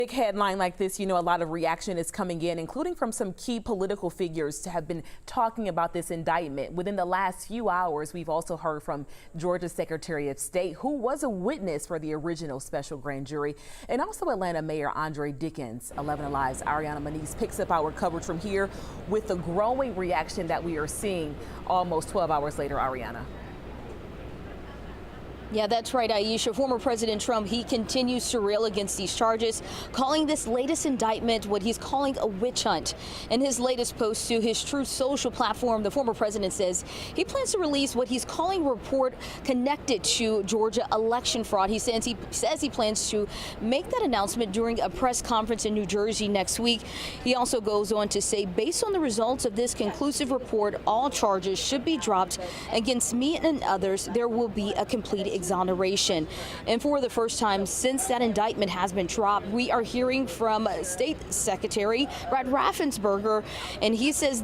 Big headline like this, a lot of reaction is coming in, including from some key political figures to have been talking about this indictment. Within the last few hours, we've also heard from Georgia's Secretary of State, who was a witness for the original special grand jury, and also Atlanta Mayor Andre Dickens. 11 Alive's Ariana Maniz picks up our coverage from here with the growing reaction that we are seeing almost 12 hours later. Ariana. Yeah, that's right, Aisha. Former President Trump, he continues to rail against these charges, calling this latest indictment what he's calling a witch hunt. In his latest post to his Truth Social platform, the former president says he plans to release what he's calling a report connected to Georgia election fraud. He says he plans to make that announcement during a press conference in New Jersey next week. He also goes on to say, based on the results of this conclusive report, all charges should be dropped against me and others. There will be a complete exoneration. And for the first time since that indictment has been dropped, we are hearing from State Secretary Brad Raffensperger, and he says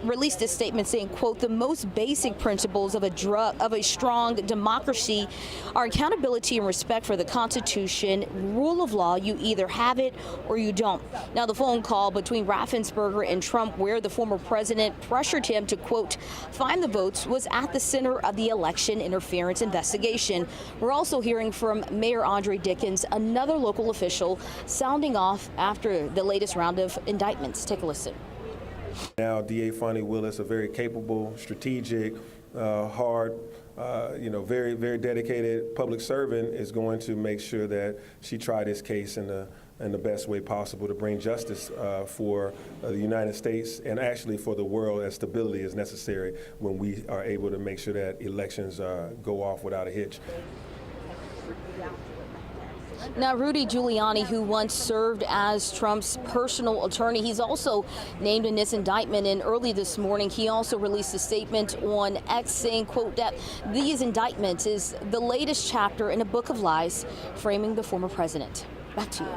released this statement saying, quote, the most basic principles of a strong democracy are accountability and respect for the Constitution, rule of law. You either have it or you don't. Now, the phone call between Raffensperger and Trump, where the former president pressured him to, quote, find the votes, was at the center of the election interference investigation. We're also hearing from Mayor Andre Dickens, another local official, sounding off after the latest round of indictments. Take a listen. Now, DA Fonnie Willis, a very capable, strategic, hard, very, very dedicated public servant, is going to make sure that she tried this case in the best way possible to bring justice for the United States and actually for the world, as stability is necessary when we are able to make sure that elections go off without a hitch. Now, Rudy Giuliani, who once served as Trump's personal attorney, he's also named in this indictment. And early this morning, he also released a statement on X saying, quote, that these indictments is the latest chapter in a book of lies framing the former president. Back to you.